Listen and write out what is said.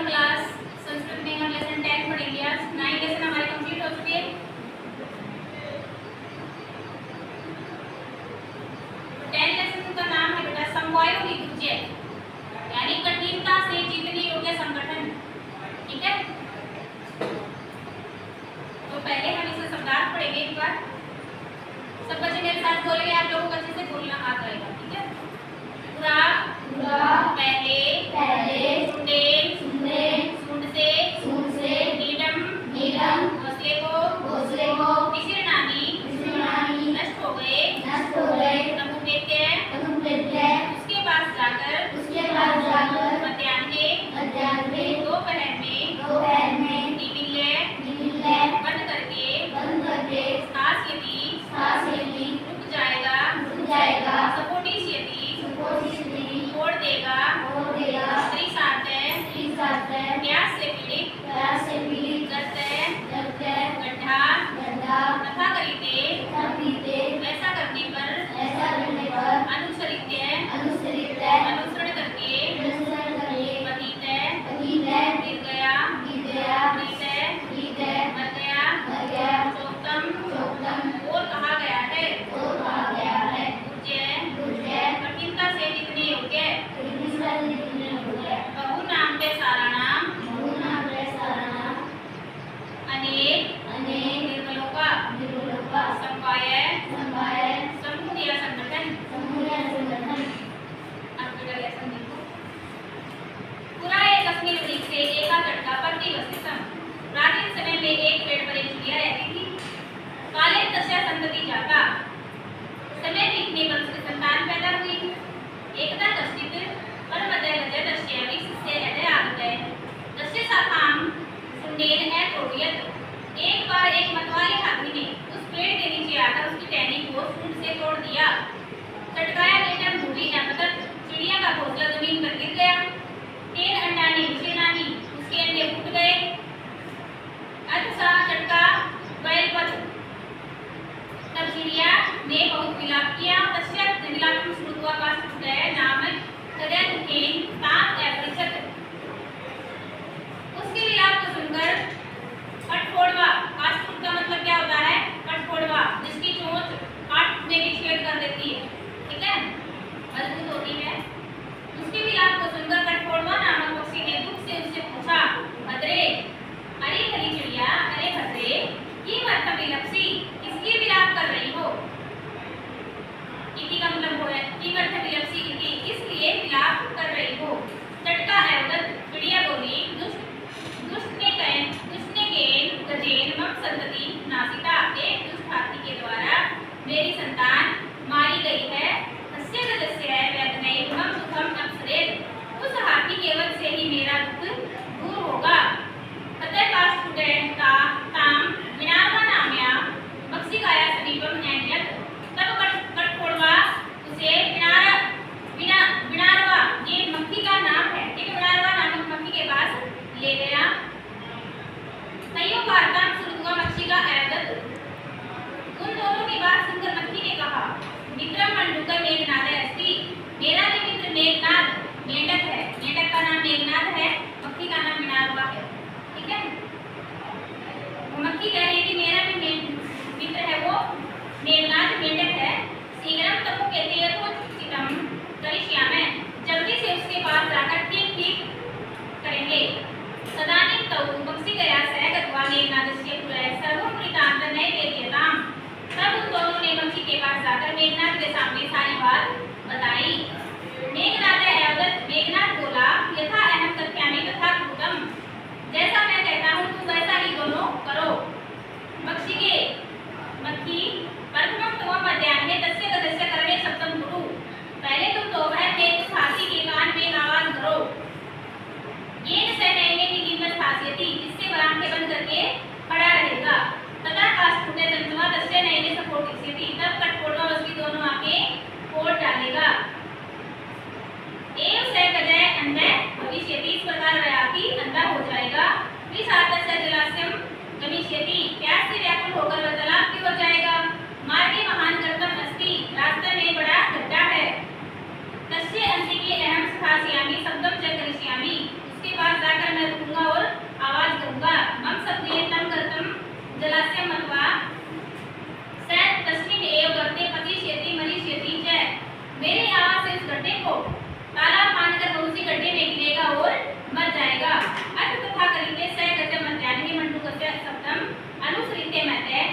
Class Sanskrit में हम lesson 10 पढ़ेंगे। आज 9 लेसन हमारे कंप्लीट हो चुके हैं। 10 लेसन का नाम है बेटा समवायो विभुज्य, यानी कठिनता से जीतने योग्य संगठन। ठीक है, तो पहले हम इसे शब्दार्थ पढ़ेंगे एक बार। सब बच्चे मेरे साथ बोलेंगे, आप लोगों को अच्छे से बोलना आ जाएगा। ठीक है, पूरा पहले सुंडेल सूंड से नीडम घोंसले को विशीर्णानी नष्ट हो गए तमुपेत्य उसके पास जाकर मध्याह्ने दोपहर में निमिल्य बंद करके स्थास यदि रुक जाएगा सपोटिस यदि छोड़ देगा त्रिसात प्यास से पीड़ित गड्ढा तथा करीते ऐसा करने पर अनुसरण करके पतित गिर गया मर गया चोक्तम और कहा गया है कठिनता से जीतने योग्य बहु नाम पे सारा नाम अनेक निर्मलों का समवाय समूह या संगठन। पूरा एक अस्मिन वृक्ष से एका झटका प्रतिवस्थितम्। प्राचीन समय में एक पेड़ पर एक चिड़िया रहती थी। काले तस्या संतति जाता, समय बीतने पर उसकी संतान पैदा हुई। एकदा कश्चित् परमतः गजः वृक्षस्य अधः आगतः तस्य शाखां सुंडेन अतोड़यत्। एक बार एक मतवाले हाथी ने उस पेड़ के नीचे आकर उसकी टहनी को सूंड से तोड़ दिया। चटकाया लेकर भूमि अपतत चिड़िया का घोंसला जमीन पर गिर गया। तेन अंडानी विशीर्णानी उसके अंडे फूट गए। अतसा चटका बैलपथ। तब चिड़िया ने बहुत विलाप किया। तस्यात् विलापं श्रुत्वा काष्ठपुटः नामक हृदय दुखेन ताम् अपृच्छत्। उसके विलाप को सुनकर कठफोड़वा, काष्ठपुट का मतलब क्या होता है? कठफोड़वा, जिसकी चोंच काटने की छेद कर देती है। ठीक है, मजबूत होती है। उसके विलाप को सुनकर कठफोड़वा नामक पक्षी ने दुख से उससे पूछा, भद्रे, अरे भली चिड़िया, अरे भद्रे, किमर्थं विलपसि? किसलिए विलाप कर रही हो? इति का मतलब हो है किमर्थं विलपसि इति, इसलिए विलाप कर रही हो। चटका एवदत्, चिड़िया बोली, दुष्ट ने गजेन मम संतति नासिता। एक दुष्ट हाथी के द्वारा मेरी संतान मारी गई है। तस्य गजस्य वेदनैः मम दुःखम् अपसरेत्। उस हाथी के वध से ही मेरा दुख दूर होगा। ततः काष्ठपुटः तां विनार्वा नाम्या मक्षिकाया समीपम् आनयत्। तब कठफोड़वा उसे विनार्वा, ये मक्खी का नाम है, ठीक है, विनार्वा नामक मक्खी के पास ले गया। तयोः वार्तां श्रुत्वा मक्षिका एवदत्। उन दोनों की बात सुनकर मक्खी ने कहा, मित्रं मण्डूकं मेघनादः अस्ति। मेरा भी मित्र मेघनाद मेंढक है। मेंढक का नाम मेघनाद है, मक्खी का नाम विनार्वा है। ठीक है, मक्खी कह रही है कि मेरा भी मित्र है वो मेघनाद मेंढक है। शीघ्रं तमुपेत्य यथोचितं करिष्यामि, जल्दी से उसके पास जाकर ठीक करेंगे। तदानीं तौ मक्षिकया सह गत्वा मेघनादस्य पुरः सर्वं वृत्तान्तं नैवेद्यताम्। तब उन दोनों ने मक्खी के पास जाकर मेघनाद के सामने सारी बात बताई। मेघनादः एवदत्, मेघनाद बोला, यथा अहं कथयामि तथा कृतं। जैसा मैं कहता हूँ तुम वैसा ही दोनों करो। मक्खी प्रथमं त्वं मध्याह्ने तस्य गजस्य कर्णे शब्दं कुरु। पहले तुम दोपहर में उस हाथी के कान में आवाज करो। येन स नैने निमित्तं स्थास्यति, जिससे वह आंखें बंद करके खड़ा रहेगा। तथा काष्ठपुटे दंत्वा तस्य नैने सपोटिष्यति, तब कठफोड़वा उसकी दोनों आंखें फोड़ डालेगा। एव स गड्ढे को, तालाब मानकर बहुत सी गड्ढे में गिरेगा और मर जाएगा। अथ तथा करिते स गते मध्यान्ह मंडूकस्य सप्तम अनुसृत्य मते